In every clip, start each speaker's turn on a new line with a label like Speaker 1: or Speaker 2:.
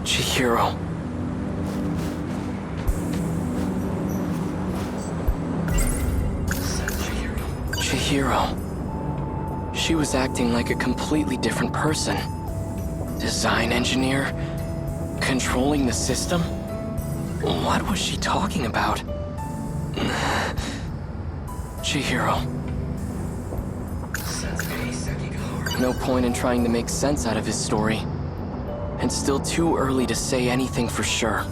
Speaker 1: Chihiro. Chihiro. She was acting like a completely different person. Design engineer? Controlling the system? What was she talking about? Chihiro. No point in trying to make sense out of his story. And still too early to say anything for sure.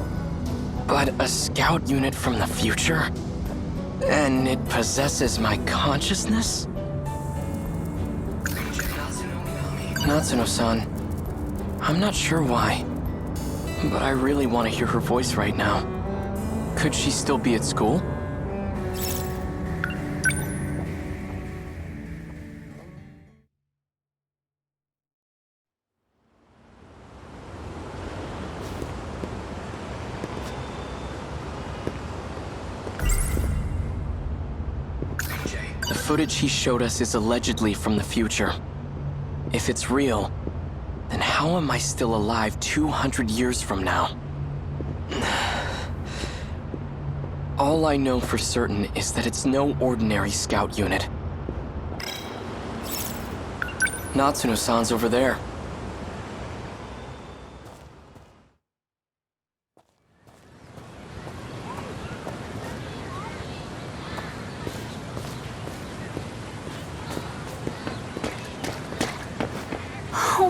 Speaker 1: But a scout unit from the future? And it possesses my consciousness? Natsuno-san, I'm not sure why, but I really want to hear her voice right now. Could she still be at school? The footage he showed us is allegedly from the future. If it's real, then how am I still alive 200 years from now? All I know for certain is that it's no ordinary scout unit. Natsuno-san's over there.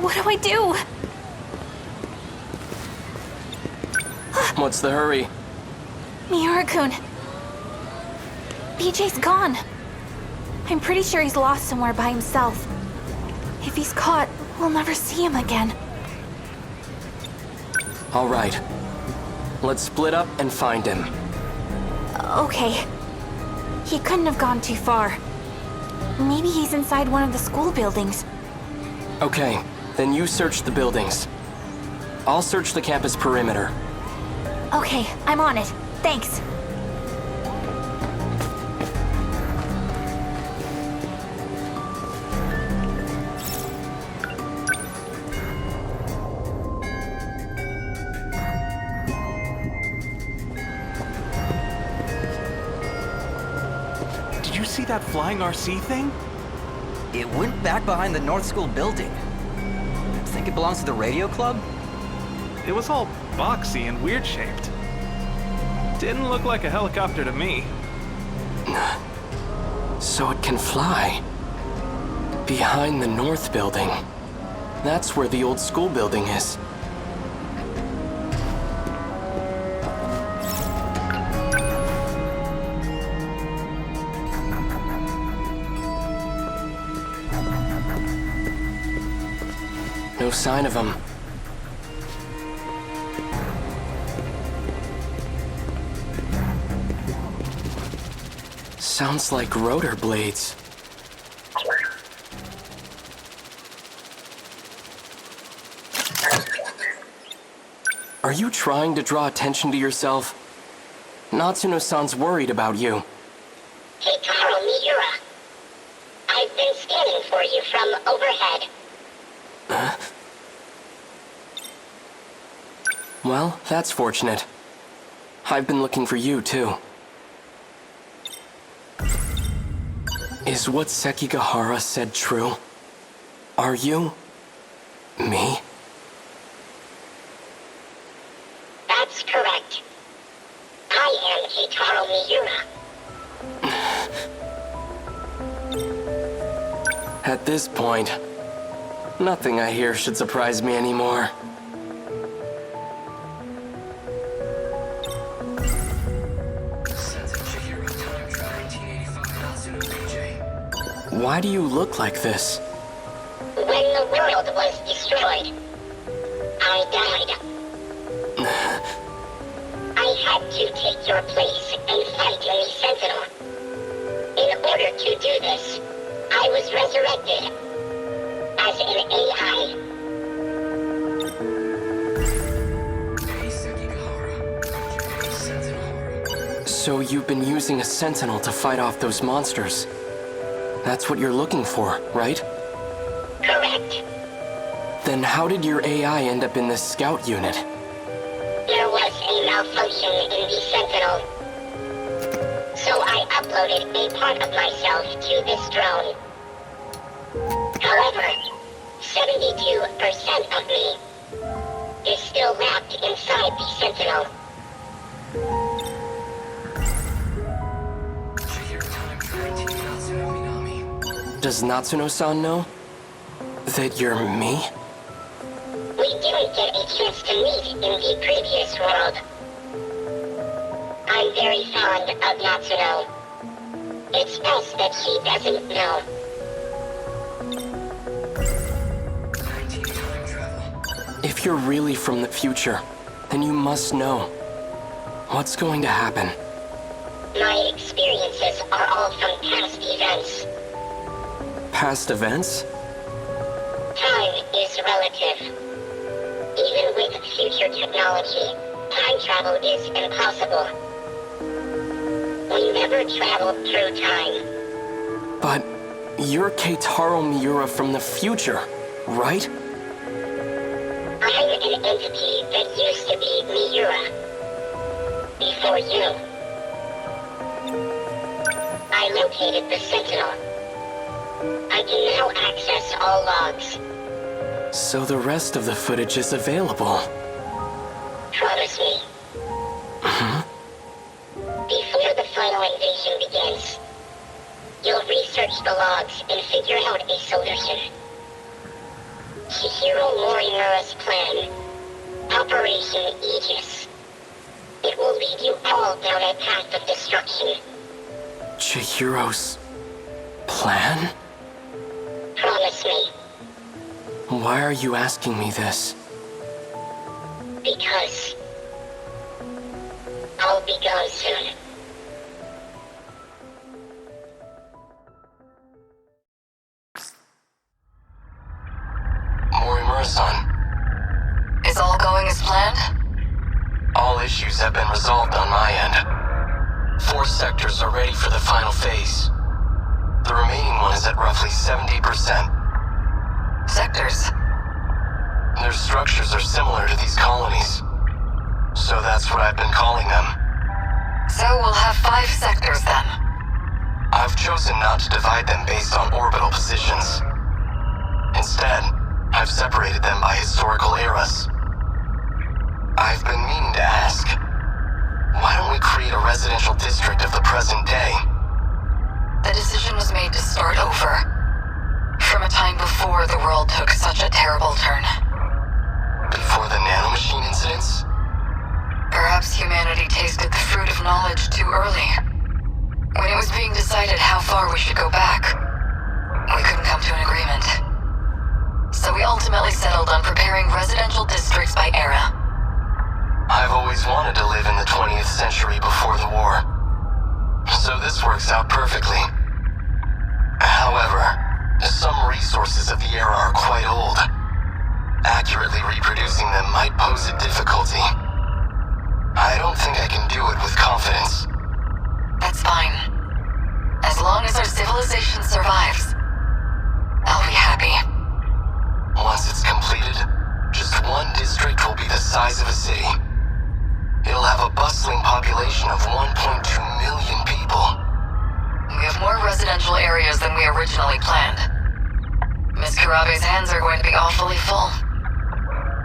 Speaker 2: What do I do?
Speaker 1: What's the hurry?
Speaker 2: Miura-kun. BJ's gone. I'm pretty sure he's lost somewhere by himself. If he's caught, we'll never see him again.
Speaker 1: All right. Let's split up and find him.
Speaker 2: Okay. He couldn't have gone too far. Maybe he's inside one of the school buildings.
Speaker 1: Okay, then you search the buildings. I'll search the campus perimeter.
Speaker 2: Okay, I'm on it. Thanks.
Speaker 3: Did you see that flying RC thing?
Speaker 4: It went back behind the North School building. Think it belongs to the radio club?
Speaker 3: It was all boxy and weird shaped. Didn't look like a helicopter to me.
Speaker 1: So it can fly. Behind the North building. That's where the old school building is. No sign of him. Sounds like rotor blades. Are you trying to draw attention to yourself? Natsuno-san's worried about you.
Speaker 5: Keitaro Miura. I've been scanning for you from overhead.
Speaker 1: Well, that's fortunate. I've been looking for you, too. Is what Sekigahara said true? Are you... me?
Speaker 5: That's correct. I am Keitaro Miura.
Speaker 1: At this point, nothing I hear should surprise me anymore. Why do you look like this?
Speaker 5: When the world was destroyed, I died. I had to take your place and fight in the Sentinel. In order to do this, I was resurrected as an AI.
Speaker 1: So you've been using a Sentinel to fight off those monsters. That's what you're looking for, right?
Speaker 5: Correct.
Speaker 1: Then how did your AI end up in this scout unit?
Speaker 5: There was a malfunction in the Sentinel. So I uploaded a part of myself to this drone. However, 72% of me is still wrapped inside the Sentinel.
Speaker 1: Does Natsuno-san know that you're me?
Speaker 5: We didn't get a chance to meet in the previous world. I'm very fond of Natsuno. It's best that she doesn't know.
Speaker 1: If you're really from the future, then you must know. What's going to happen?
Speaker 5: My experiences are all from past events.
Speaker 1: Past events?
Speaker 5: Time is relative. Even with future technology, time travel is impossible. We never traveled through time.
Speaker 1: But you're Keitaro Miura from the future, right?
Speaker 5: I'm an entity that used to be Miura. Before you. I located the Sentinel. I can now access all logs.
Speaker 1: So the rest of the footage is available.
Speaker 5: Promise me. Before the final invasion begins, you'll research the logs and figure out a solution. Chihiro Morimura's plan, Operation Aegis. It will lead you all down a path of destruction.
Speaker 1: Chihiro's... plan?
Speaker 5: Promise me.
Speaker 1: Why are you asking me this?
Speaker 5: Because I'll be gone soon.
Speaker 1: Morimura-san.
Speaker 6: Is all going as planned?
Speaker 1: All issues have been resolved on my end. 4 sectors are ready for the final phase. The remaining one is at roughly 70%.
Speaker 6: Sectors?
Speaker 1: Their structures are similar to these colonies. So that's what I've been calling them.
Speaker 6: So we'll have 5 sectors then.
Speaker 1: I've chosen not to divide them based on orbital positions. Instead, I've separated them by historical eras. I've been meaning to ask, why don't we create a residential district of the present day?
Speaker 6: The decision was made to start over. From a time before the world took such a terrible turn.
Speaker 1: Before the nanomachine incidents?
Speaker 6: Perhaps humanity tasted the fruit of knowledge too early. When it was being decided how far we should go back, we couldn't come to an agreement. So we ultimately settled on preparing residential districts by era.
Speaker 1: I've always wanted to live in the 20th century before the war. So this works out perfectly. However, some resources of the era are quite old.
Speaker 7: Accurately reproducing them might pose a difficulty. I don't think I can do it with confidence.
Speaker 6: That's fine. As long as our civilization survives, I'll be happy.
Speaker 7: Once it's completed, just one district will be the size of a city. It'll have a bustling population of 1.2 million people.
Speaker 6: We have more residential areas than we originally planned. Miss Kurabe's hands are going to be awfully full.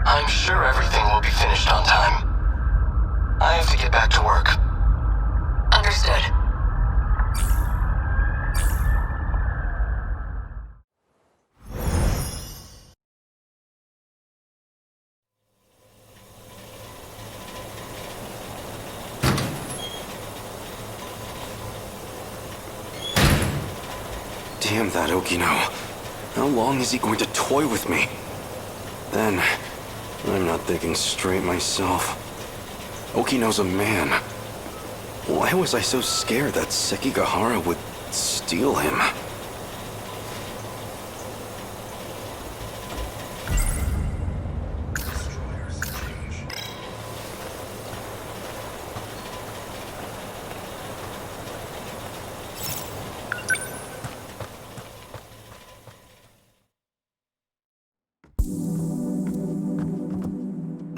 Speaker 7: I'm sure everything will be finished on time. I have to get back to work.
Speaker 6: Understood.
Speaker 8: Damn that Okino. How long is he going to toy with me? Then, I'm not thinking straight myself. Okino's a man. Why was I so scared that Sekigahara would steal him?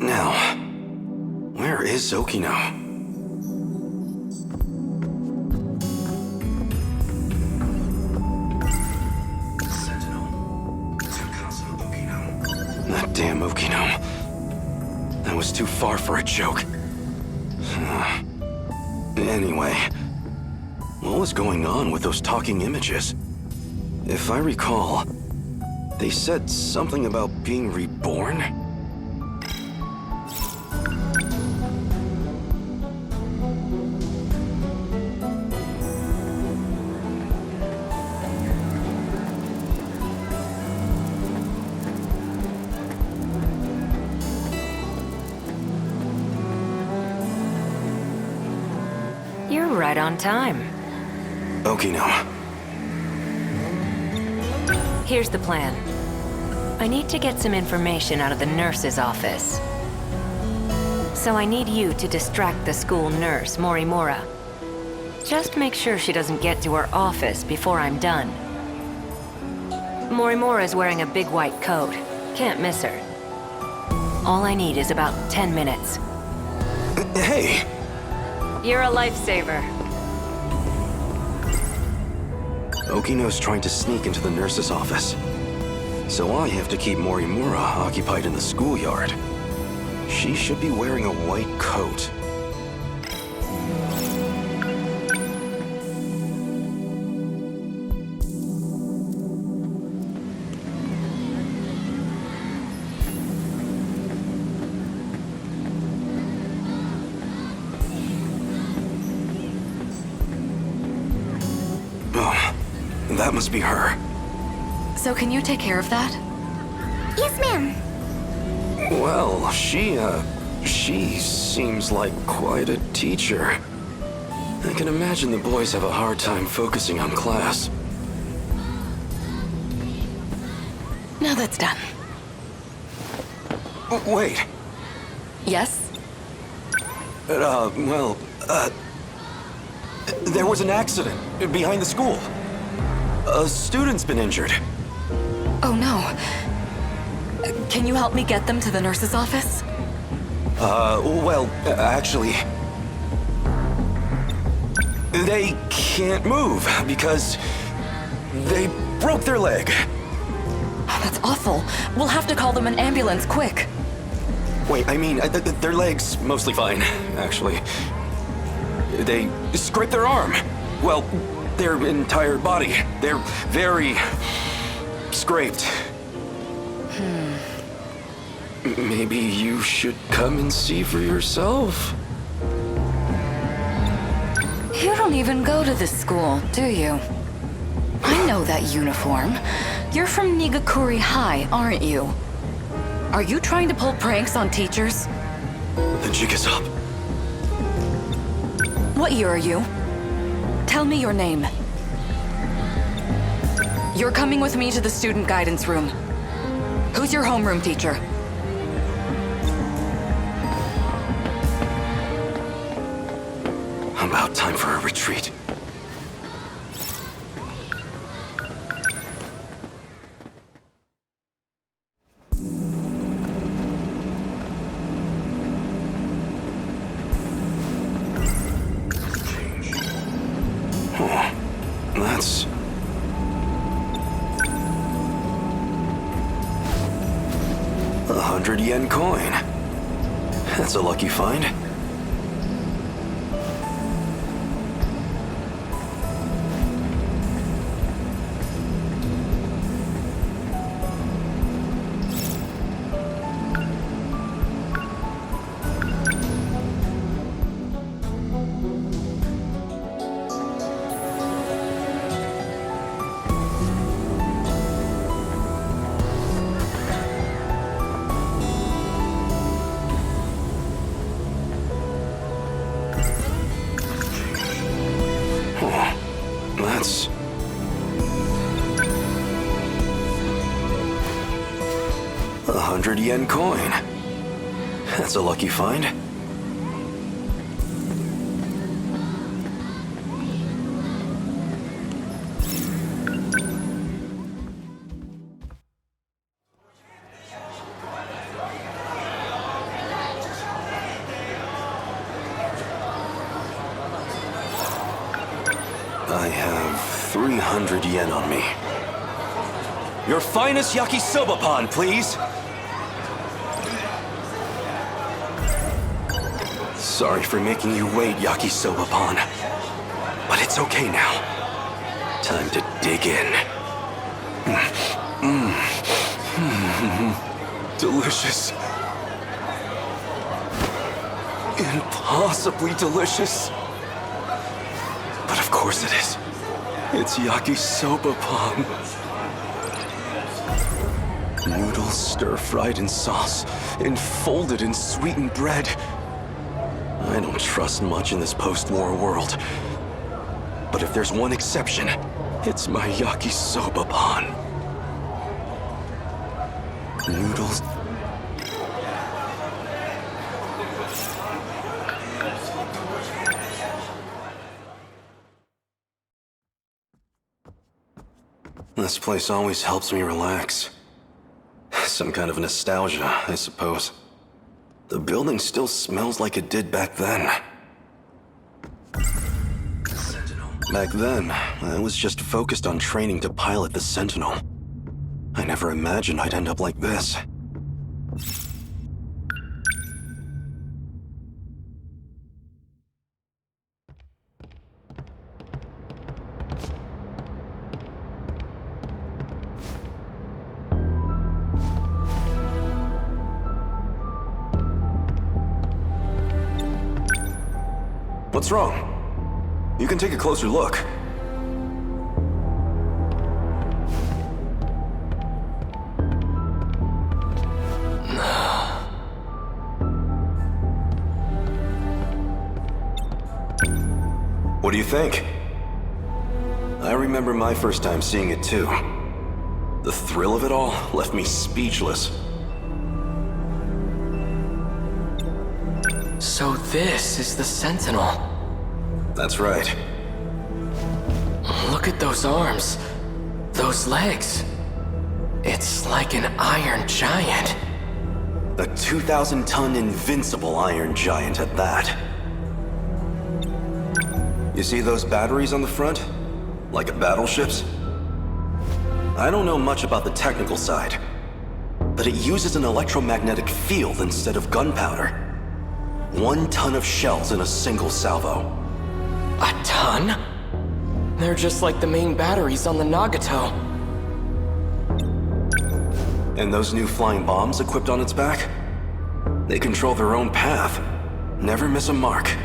Speaker 8: Now, where is Okino? That damn Okino. That was too far for a joke. Anyway, what was going on with those talking images? If I recall, they said something about being reborn?
Speaker 9: You're right on time.
Speaker 8: Okino.
Speaker 9: Here's the plan. I need to get some information out of the nurse's office. So I need you to distract the school nurse, Morimura. Just make sure she doesn't get to her office before I'm done. Morimura's wearing a big white coat. Can't miss her. All I need is about 10 minutes.
Speaker 8: Hey!
Speaker 9: You're a lifesaver.
Speaker 8: Okino's trying to sneak into the nurse's office. So I have to keep Morimura occupied in the schoolyard. She should be wearing a white coat. Oh, that must be her.
Speaker 6: So can you take care of that?
Speaker 2: Yes, ma'am.
Speaker 8: Well, she seems like quite a teacher. I can imagine the boys have a hard time focusing on class.
Speaker 6: Now that's done.
Speaker 8: Wait.
Speaker 6: Yes?
Speaker 8: There was an accident behind the school. A student's been injured.
Speaker 6: Oh no. Can you help me get them to the nurse's office?
Speaker 8: Actually... They can't move because they broke their leg.
Speaker 6: Oh, that's awful. We'll have to call them an ambulance, quick.
Speaker 8: Wait, I mean, their leg's mostly fine, actually. They scraped their arm. Well, their entire body. They're very scraped. Maybe you should come and see for yourself.
Speaker 6: You don't even go to this school, do you? I know that uniform. You're from Nigakuri High, aren't you? Are you trying to pull pranks on teachers?
Speaker 8: The jig is up.
Speaker 6: What year are you? Tell me your name. You're coming with me to the student guidance room. Who's your homeroom teacher?
Speaker 8: About time for a retreat. That's... $100 coin. That's a lucky find. That's... $100 coin. That's a lucky find. I have 300 yen on me. Your finest yakisoba pan, please! Sorry for making you wait, yakisoba pan. But it's okay now. Time to dig in. Delicious. Impossibly delicious. But of course it is. It's yakisoba pan. Noodles stir-fried in sauce, enfolded in sweetened bread. I don't trust much in this post-war world. But if there's one exception, it's my yakisoba pan. Noodles... This place always helps me relax. Some kind of nostalgia, I suppose. The building still smells like it did back then. Back then, I was just focused on training to pilot the Sentinel. I never imagined I'd end up like this. What's wrong? You can take a closer look. What do you think? I remember my first time seeing it too. The thrill of it all left me speechless.
Speaker 1: So this is the Sentinel.
Speaker 8: That's right.
Speaker 1: Look at those arms. Those legs. It's like an iron giant.
Speaker 8: A 2,000-ton invincible iron giant at that. You see those batteries on the front? Like at battleships? I don't know much about the technical side, but it uses an electromagnetic field instead of gunpowder. 1 ton of shells in a single salvo.
Speaker 1: A ton? They're just like the main batteries on the Nagato.
Speaker 8: And those new flying bombs equipped on its back? They control their own path. Never miss a mark.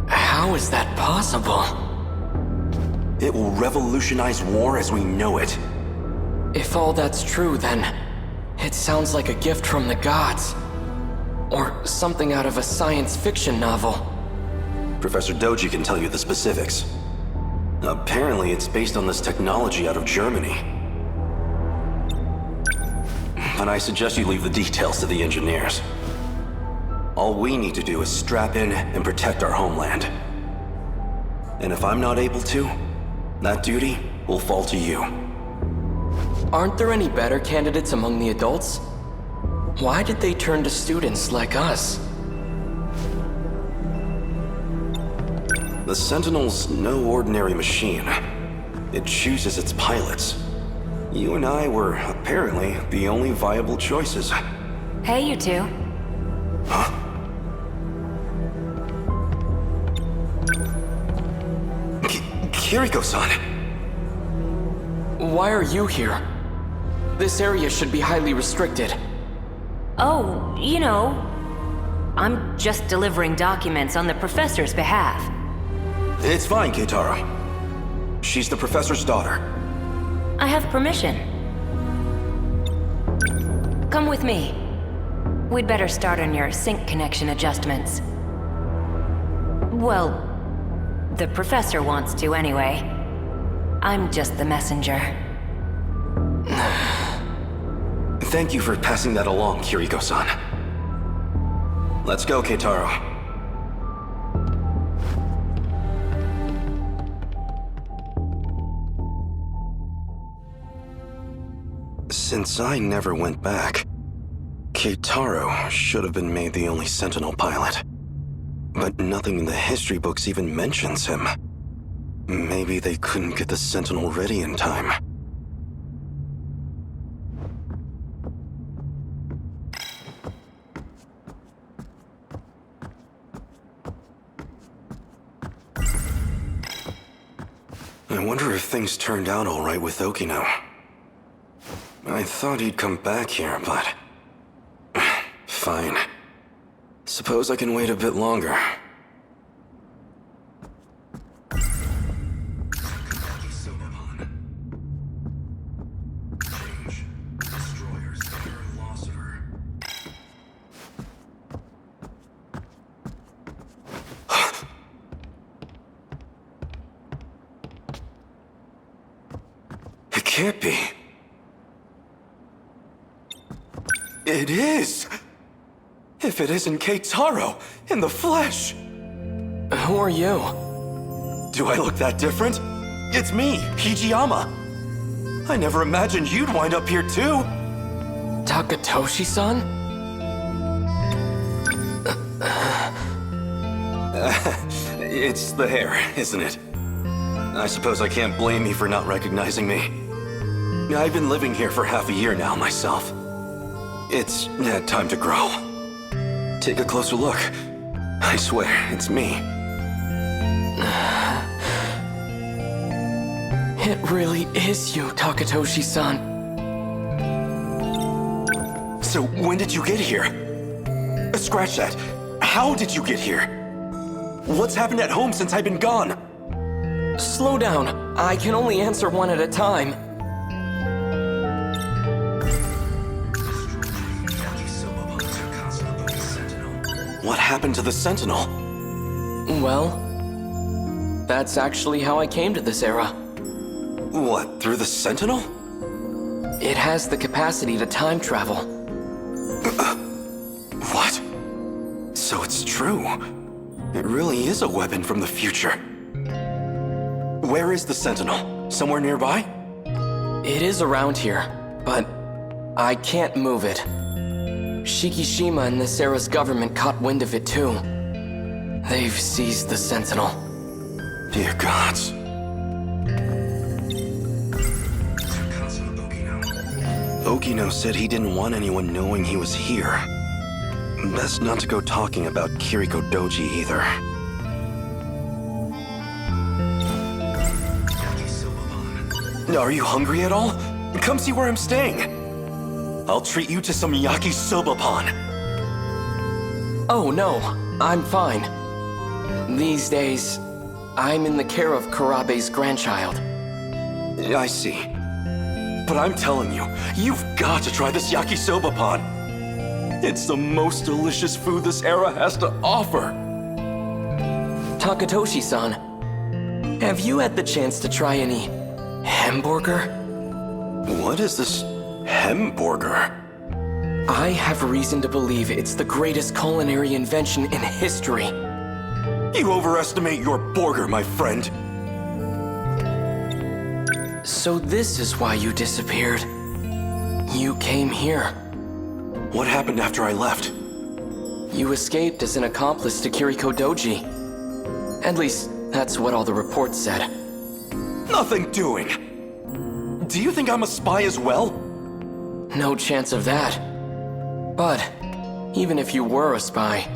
Speaker 1: How is that possible?
Speaker 8: It will revolutionize war as we know it.
Speaker 1: If all that's true, then it sounds like a gift from the gods. Or something out of a science fiction novel.
Speaker 8: Professor Doji can tell you the specifics. Apparently, it's based on this technology out of Germany. and I suggest you leave the details to the engineers. All we need to do is strap in and protect our homeland. And if I'm not able to, that duty will fall to you.
Speaker 1: Aren't there any better candidates among the adults? Why did they turn to students like us?
Speaker 8: The Sentinel's no ordinary machine. It chooses its pilots. You and I were apparently the only viable choices.
Speaker 9: Hey, you two.
Speaker 8: Huh? Kiriko-san!
Speaker 1: Why are you here? This area should be highly restricted.
Speaker 9: Oh, you know, I'm just delivering documents on the professor's behalf.
Speaker 8: It's fine, Keitaro. She's the professor's daughter.
Speaker 9: I have permission. Come with me. We'd better start on your sync connection adjustments. Well, the professor wants to anyway. I'm just the messenger.
Speaker 8: Thank you for passing that along, Kiriko-san. Let's go, Keitaro. Since I never went back, Keitaro should have been made the only Sentinel pilot. But nothing in the history books even mentions him. Maybe they couldn't get the Sentinel ready in time. I wonder if things turned out all right with Okino. I thought he'd come back here, but... fine. Suppose I can wait a bit longer. It can't be. It is! If it isn't Keitaro, in the flesh!
Speaker 1: Who are you?
Speaker 8: Do I look that different? It's me, Nijiyama! I never imagined you'd wind up here too!
Speaker 1: Takatoshi-san?
Speaker 8: It's the hair, isn't it? I suppose I can't blame you for not recognizing me. I've been living here for half a year now myself. It's time to grow. Take a closer look. I swear, it's me.
Speaker 1: It really is you, Takatoshi-san.
Speaker 8: So when did you get here? Scratch that. How did you get here? What's happened at home since I've been gone?
Speaker 1: Slow down. I can only answer one at a time.
Speaker 8: What happened to the Sentinel?
Speaker 1: Well, that's actually how I came to this era.
Speaker 8: What, through the Sentinel?
Speaker 1: It has the capacity to time travel.
Speaker 8: What? So it's true. It really is a weapon from the future. Where is the Sentinel? Somewhere nearby?
Speaker 1: It is around here, but I can't move it. Shikishima and this era's government caught wind of it too. They've seized the Sentinel.
Speaker 8: Dear gods. Okino said he didn't want anyone knowing he was here. Best not to go talking about Kiriko Doji either. Are you hungry at all? Come see where I'm staying. I'll treat you to some yakisoba-pan.
Speaker 1: Oh no, I'm fine. These days, I'm in the care of Kurabe's grandchild.
Speaker 8: I see. But I'm telling you, you've got to try this yakisoba-pan. It's the most delicious food this era has to offer.
Speaker 1: Takatoshi-san, have you had the chance to try any hamburger?
Speaker 8: What is this hamburger?
Speaker 1: I have reason to believe it's the greatest culinary invention in history.
Speaker 8: You overestimate your burger, my friend.
Speaker 1: So this is why you disappeared. You came here.
Speaker 8: What happened after I left?
Speaker 1: You escaped as an accomplice to Kiriko Doji. At least, that's what all the reports said.
Speaker 8: Nothing doing. Do you think I'm a spy as well?
Speaker 1: No chance of that. But, even if you were a spy,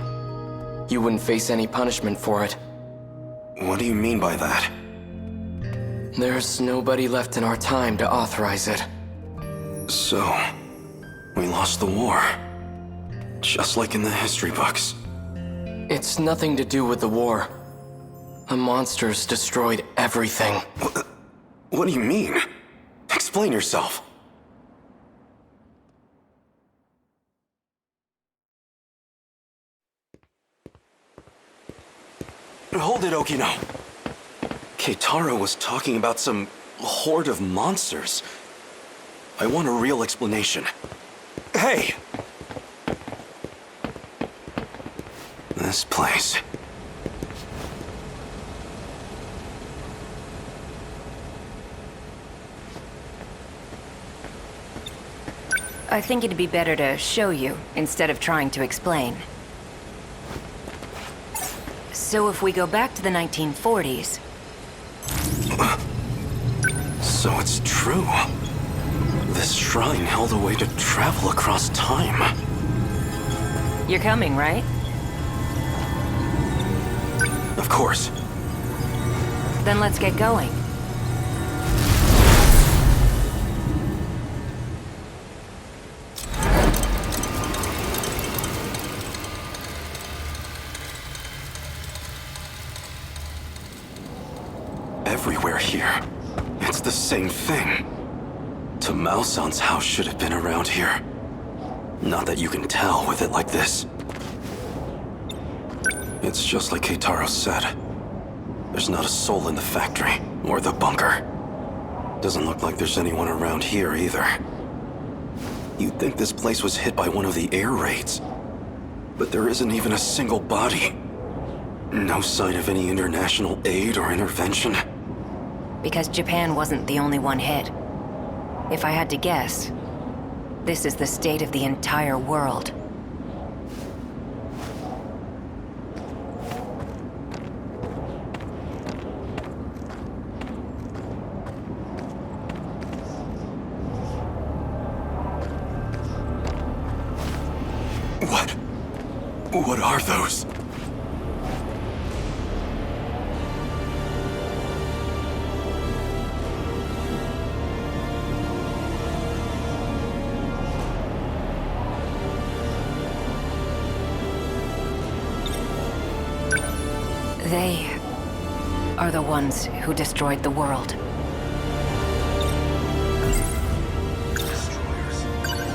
Speaker 1: you wouldn't face any punishment for it.
Speaker 8: What do you mean by that?
Speaker 1: There's nobody left in our time to authorize it.
Speaker 8: So, we lost the war. Just like in the history books.
Speaker 1: It's nothing to do with the war. The monsters destroyed everything.
Speaker 8: What do you mean? Explain yourself. Hold it, Okino. Keitaro was talking about some horde of monsters. I want a real explanation. Hey! This place.
Speaker 9: I think it'd be better to show you instead of trying to explain. So if we go back to the 1940s...
Speaker 8: So it's true. This shrine held a way to travel across time.
Speaker 9: You're coming, right?
Speaker 8: Of course.
Speaker 9: Then let's get going.
Speaker 8: Everywhere here. It's the same thing. Tamao-san's house should have been around here. Not that you can tell with it like this. It's just like Keitaro said. There's not a soul in the factory, or the bunker. Doesn't look like there's anyone around here either. You'd think this place was hit by one of the air raids. But there isn't even a single body. No sign of any international aid or intervention.
Speaker 9: Because Japan wasn't the only one hit. If I had to guess, this is the state of the entire world.
Speaker 8: What are those?
Speaker 9: They are the ones who destroyed the world.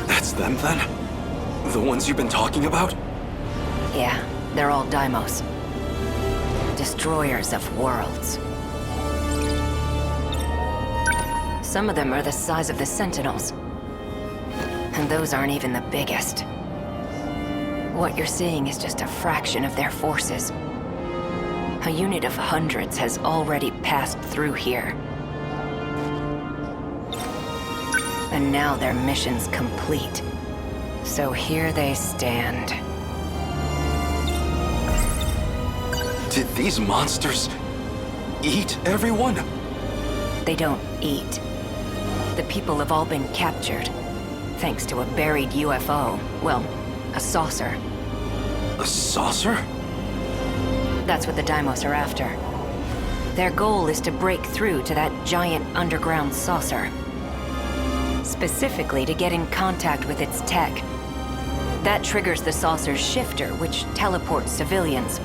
Speaker 8: That's them then? The ones you've been talking about?
Speaker 9: Yeah, they're all Daimos. Destroyers of worlds. Some of them are the size of the Sentinels. And those aren't even the biggest. What you're seeing is just a fraction of their forces. A unit of hundreds has already passed through here. And now their mission's complete. So here they stand.
Speaker 8: Did these monsters eat everyone?
Speaker 9: They don't eat. The people have all been captured, thanks to a buried UFO. Well, a saucer.
Speaker 8: A saucer?
Speaker 9: That's what the Daimos are after. Their goal is to break through to that giant underground saucer. Specifically to get in contact with its tech. That triggers the saucer's shifter, which teleports civilians.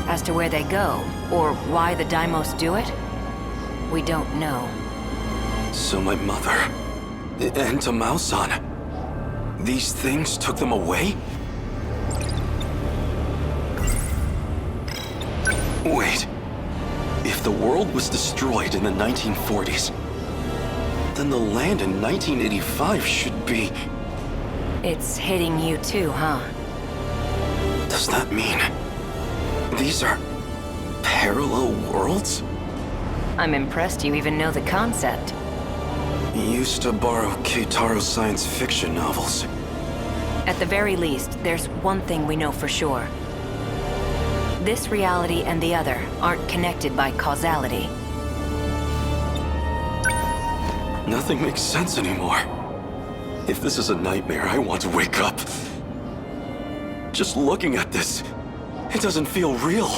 Speaker 9: As to where they go, or why the Daimos do it, we don't know.
Speaker 8: So my mother, and Tamao-san, these things took them away? Wait, if the world was destroyed in the 1940s, then the land in 1985 should be...
Speaker 9: It's hitting you too, huh?
Speaker 8: Does that mean these are parallel worlds?
Speaker 9: I'm impressed you even know the concept.
Speaker 8: Used to borrow Keitaro's science fiction novels.
Speaker 9: At the very least, there's one thing we know for sure. This reality and the other aren't connected by causality.
Speaker 8: Nothing makes sense anymore. If this is a nightmare, I want to wake up. Just looking at this, it doesn't feel real.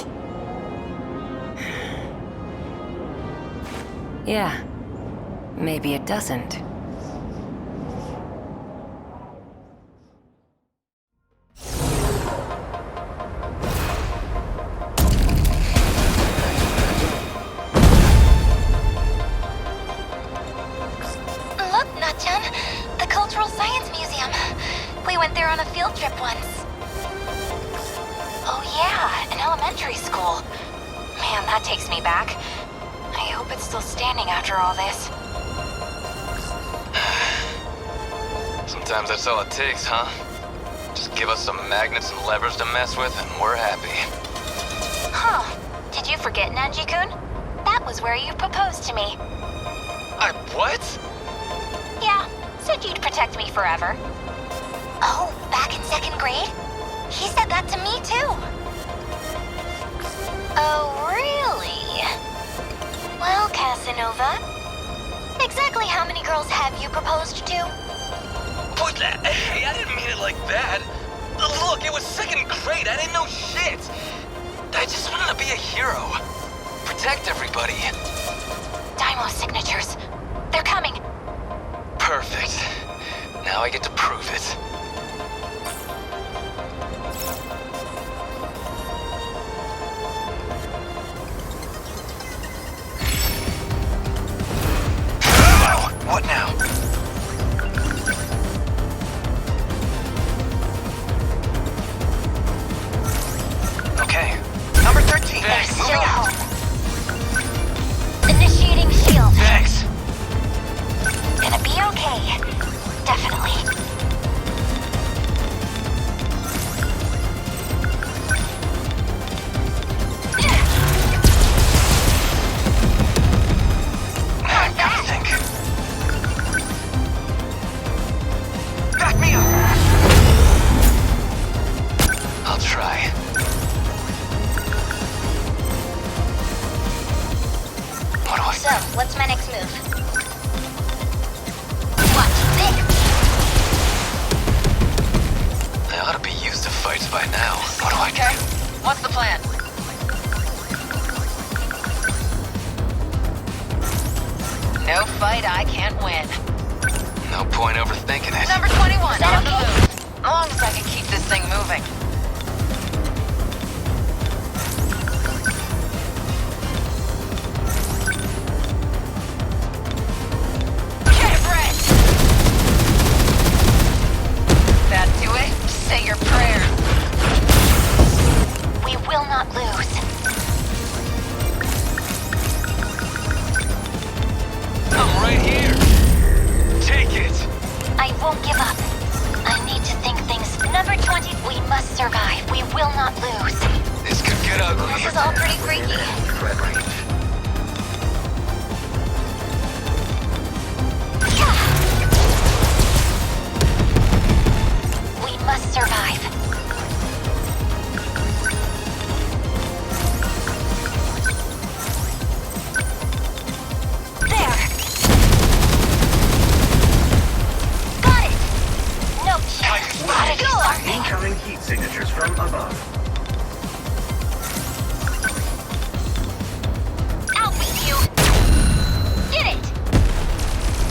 Speaker 9: Yeah, maybe it doesn't.
Speaker 2: Look, Natchan, the Cultural Science Museum. We went there on a field trip once. Oh yeah, an elementary school. Man, that takes me back. I hope it's still standing after all this.
Speaker 10: Sometimes that's all it takes, huh? Just give us some magnets and levers to mess with and we're happy.
Speaker 2: Huh. Did you forget, Nanji-kun? That was where you proposed to me.
Speaker 10: What?
Speaker 2: Yeah, said you'd protect me forever. Oh, back in 2nd grade? He said that to me too. Oh, really? Well, Casanova, exactly how many girls have you proposed to?
Speaker 10: What? Hey, I didn't mean it like that. Look, it was 2nd grade. I didn't know shit. I just wanted to be a hero. Protect everybody.
Speaker 2: Daimo's signatures. They're coming.
Speaker 10: Perfect. Now I get to prove it. What now? Okay. Number 13.
Speaker 2: They're
Speaker 10: Moving
Speaker 2: still
Speaker 10: out.
Speaker 2: home. Initiating shield.
Speaker 10: Thanks.
Speaker 2: Gonna be okay. Definitely.
Speaker 10: Gotta think. Back me up. I'll try. What do I
Speaker 2: So, what's my next move? Watch this!
Speaker 10: I ought to be used to fights by now. What do I do?
Speaker 6: Okay, what's the plan? No fight I can't win.
Speaker 10: No point overthinking it.
Speaker 6: Number 21,
Speaker 2: Is that
Speaker 6: on the
Speaker 2: okay?
Speaker 6: move. As long as I can keep this thing moving. Get it, Brett! That do it? Say your prayers.
Speaker 2: We will not lose.
Speaker 10: I'm right here. Take it.
Speaker 2: I won't give up. I need to think things. Number 20, we must survive. We will not lose.
Speaker 10: This could get ugly.
Speaker 2: This is all pretty freaky. We must survive. There. Got it. No chance. Gotta do something.
Speaker 11: Incoming heat signatures from above.
Speaker 2: I'll beat you. Get it.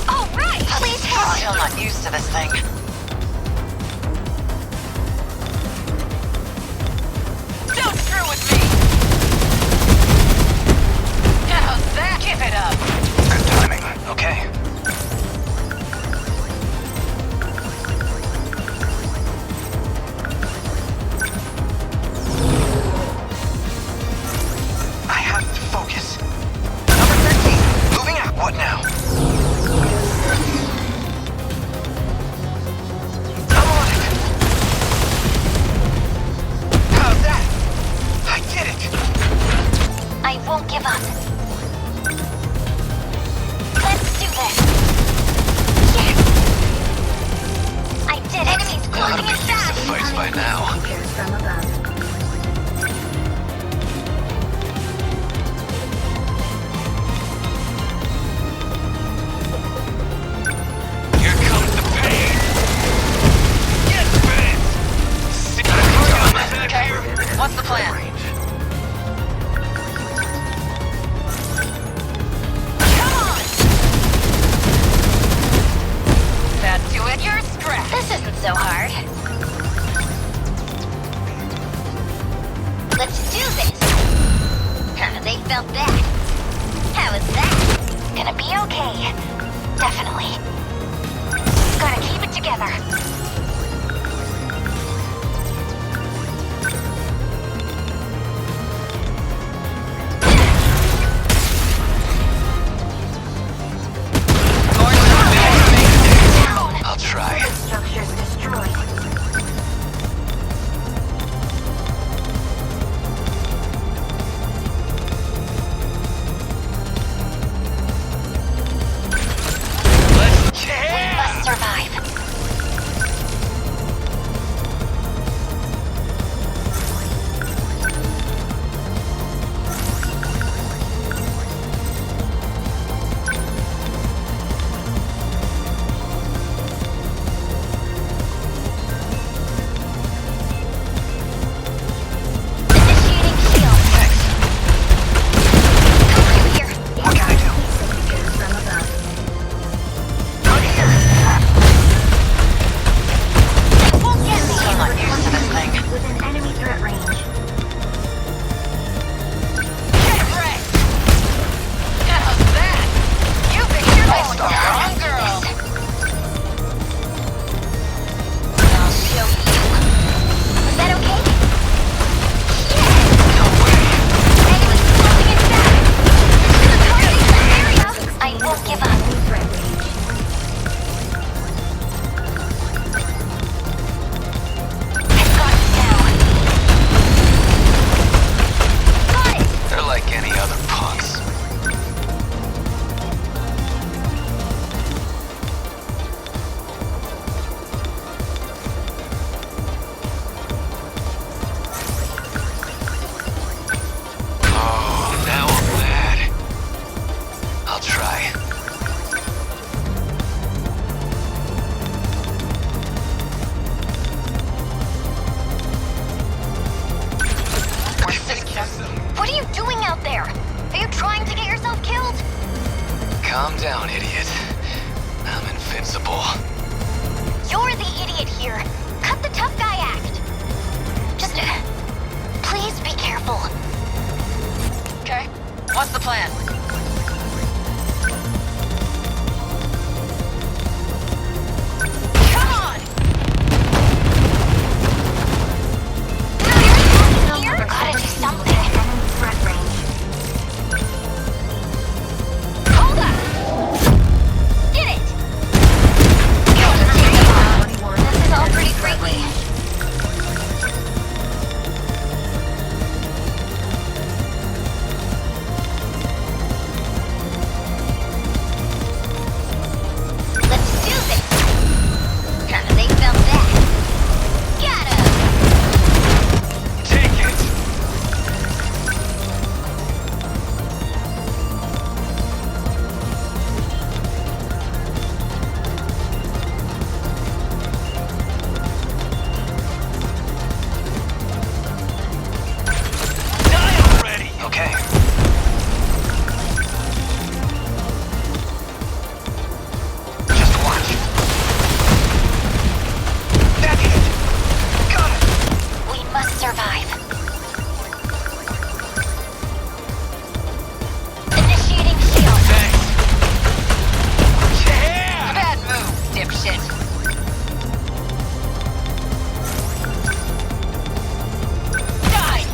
Speaker 2: All right. Please
Speaker 6: Still
Speaker 2: help.
Speaker 6: not used to this thing. Don't screw with me! How's that? Give it up!
Speaker 10: Good timing. Okay. I have to focus. Number 13. Moving out. What now?
Speaker 5: Let's do this! They felt that. How is that?
Speaker 2: Gonna be okay. Definitely. Gotta keep it together.
Speaker 10: I'll try.
Speaker 2: Structures destroyed.
Speaker 5: Survive. Initiating shield.
Speaker 10: Thanks.
Speaker 5: Come through here.
Speaker 10: What can I do?
Speaker 5: They won't get me.
Speaker 10: I'm not used to this thing.
Speaker 2: Within enemy threat range.
Speaker 5: Get wrecked. How's that? You think you're my strong girl. I'll show you. Was that okay? Yes.
Speaker 10: No way.
Speaker 5: Anyone's floating inside. There's gonna be in the area. I won't give up.
Speaker 2: Enemy threat range.
Speaker 5: I've got it now. Got it.
Speaker 10: They're like any other punks. Oh, now I'm mad. I'll try.
Speaker 5: What are you doing out there? Are you trying to get yourself killed?
Speaker 10: Calm down, idiot. I'm invincible.
Speaker 5: You're the idiot here. Cut the tough guy act. Just, please be careful.
Speaker 6: Okay. What's the plan?
Speaker 5: Come on! Here? Gotta do something.
Speaker 2: Enemy threat range.
Speaker 5: Hold up! Get it! This is all pretty freaky. Let's do this! They felt that. Got him!
Speaker 10: Take it! Die already! Okay. Just watch. That's it! Got it!
Speaker 5: We must survive. Initiating shield.
Speaker 10: Thanks. Yeah!
Speaker 6: Bad move, dipshit.
Speaker 5: Die!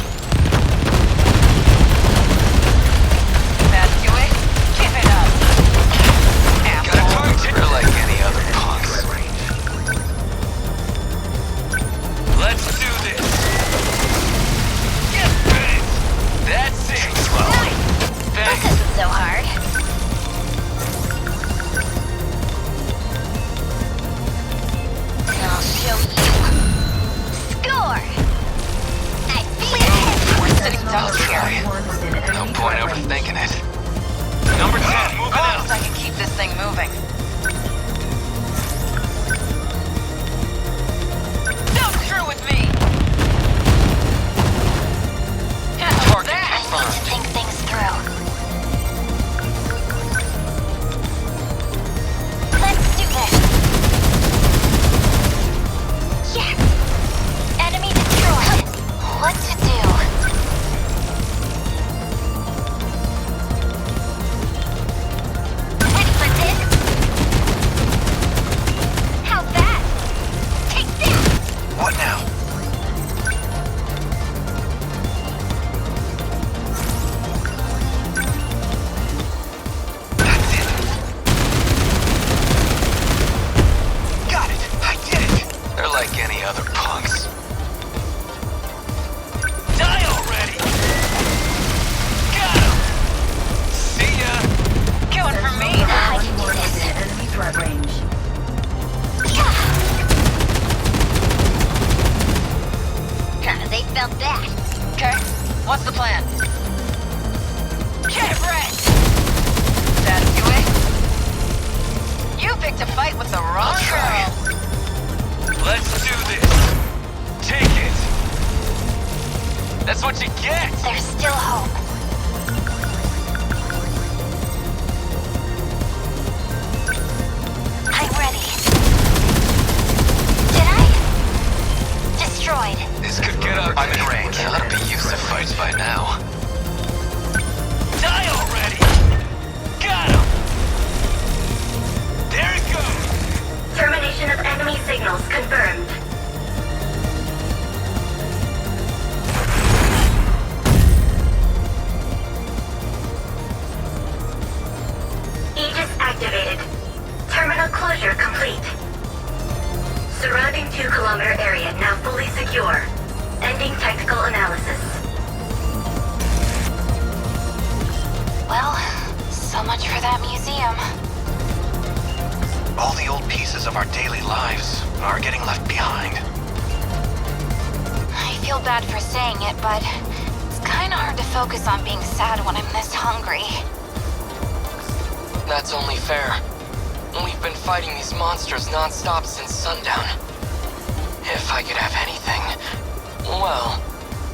Speaker 6: That do it? Give it up.
Speaker 10: Got a target. We're like any other punks. Let's do this. Get bit. That's it.
Speaker 5: Nice! This
Speaker 10: Thanks.
Speaker 5: isn't so hard. I'll show you. Score! I feel it!
Speaker 6: We're sitting
Speaker 10: I'll
Speaker 6: ducks here.
Speaker 10: try. No point overthinking it. Number 10, moving
Speaker 6: As long
Speaker 10: out.
Speaker 6: as I can keep this thing moving. Don't screw with me! Target
Speaker 5: I need to
Speaker 6: confirmed.
Speaker 5: think things through. Let's do this! Yes! Enemy destroyed! What to do? that.
Speaker 6: Okay, what's the plan? Get ready! That you it? You picked a fight with the wrong girl.
Speaker 10: Let's do this. Take it. That's what you get.
Speaker 5: There's still hope. I'm ready. Did I? Destroyed.
Speaker 10: This could get ugly. I'm in range. I ought to be used to fights by now. Die already! Got him! There it goes!
Speaker 11: Termination of enemy signals confirmed. Aegis activated. Terminal closure complete. Surrounding 2-kilometer area now fully secure. Ending technical analysis.
Speaker 2: Well, so much for that museum.
Speaker 10: All the old pieces of our daily lives are getting left behind.
Speaker 2: I feel bad for saying it, but it's kinda hard to focus on being sad when I'm this hungry.
Speaker 1: That's only fair. We've been fighting these monsters non-stop since sundown. If I could have anything, well,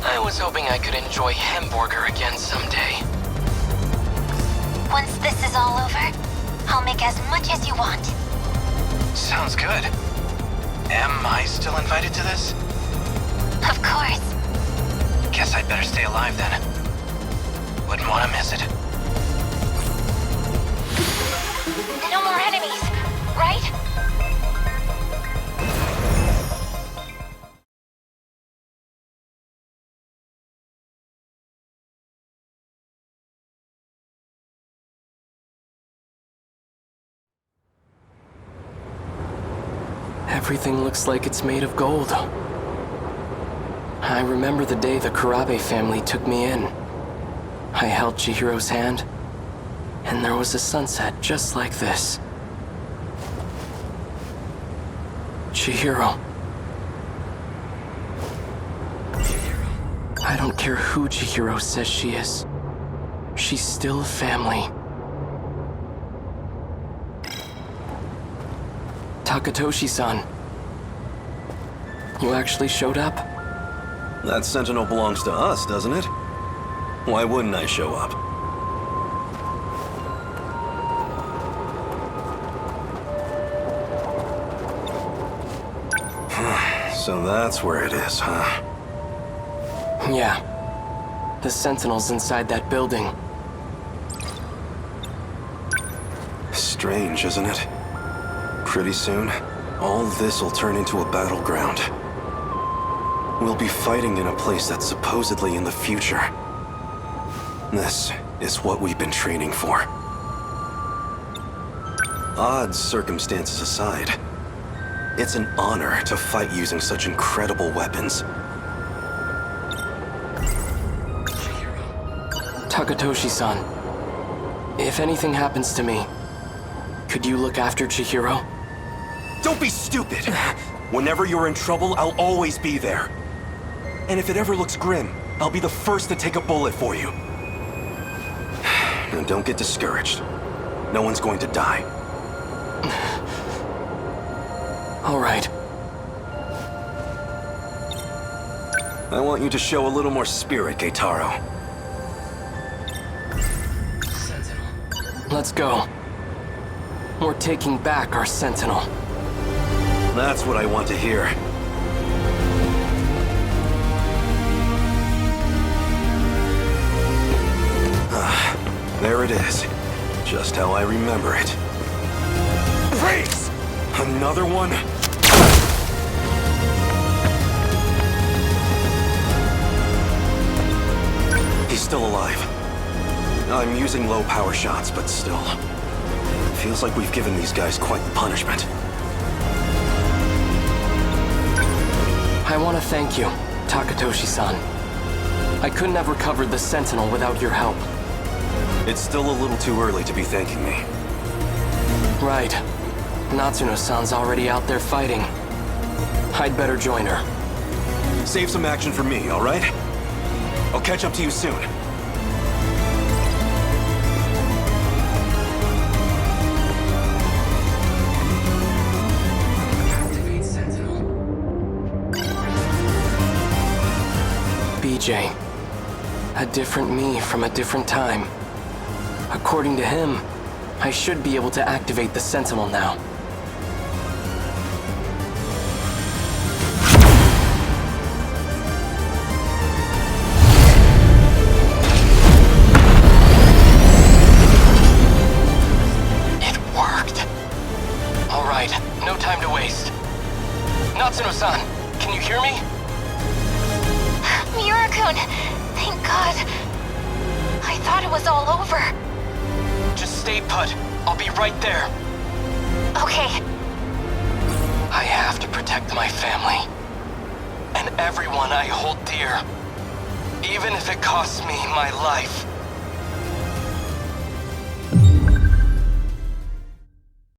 Speaker 1: I was hoping I could enjoy hamburger again someday.
Speaker 5: Once this is all over, I'll make as much as you want.
Speaker 10: Sounds good. Am I still invited to this?
Speaker 5: Of course.
Speaker 10: Guess I'd better stay alive then. Wouldn't want to miss it.
Speaker 5: No more enemies, right?
Speaker 1: Everything looks like it's made of gold. I remember the day the Kurabe family took me in. I held Chihiro's hand, and there was a sunset just like this. Chihiro. I don't care who Chihiro says she is. She's still family. Takatoshi-san. You actually showed up?
Speaker 8: That Sentinel belongs to us, doesn't it? Why wouldn't I show up? So that's where it is, huh?
Speaker 1: Yeah. The Sentinels inside that building.
Speaker 8: Strange, isn't it? Pretty soon, all this will turn into a battleground. We'll be fighting in a place that's supposedly in the future. This is what we've been training for. Odd circumstances aside, it's an honor to fight using such incredible weapons.
Speaker 1: Takatoshi-san, if anything happens to me, could you look after Chihiro?
Speaker 8: Don't be stupid! Whenever you're in trouble, I'll always be there. And if it ever looks grim, I'll be the first to take a bullet for you. Now don't get discouraged. No one's going to die.
Speaker 1: All right.
Speaker 8: I want you to show a little more spirit, Keitaro.
Speaker 1: Let's go. We're taking back our Sentinel.
Speaker 8: That's what I want to hear. There it is. Just how I remember it. Freeze! Another one? He's still alive. I'm using low power shots, but still. Feels like we've given these guys quite the punishment.
Speaker 1: I want to thank you, Takatoshi-san. I couldn't have recovered the Sentinel without your help.
Speaker 8: It's still a little too early to be thanking me.
Speaker 1: Right. Natsuno-san's already out there fighting. I'd better join her.
Speaker 8: Save some action for me, all right? I'll catch up to you soon.
Speaker 1: Activate Sentinel. BJ. A different me from a different time. According to him, I should be able to activate the Sentinel now. No time to waste. Natsuno-san, can you hear me?
Speaker 2: Miura-kun! Thank God. I thought it was all over.
Speaker 1: Just stay put. I'll be right there.
Speaker 2: Okay.
Speaker 1: I have to protect my family. And everyone I hold dear. Even if it costs me my life.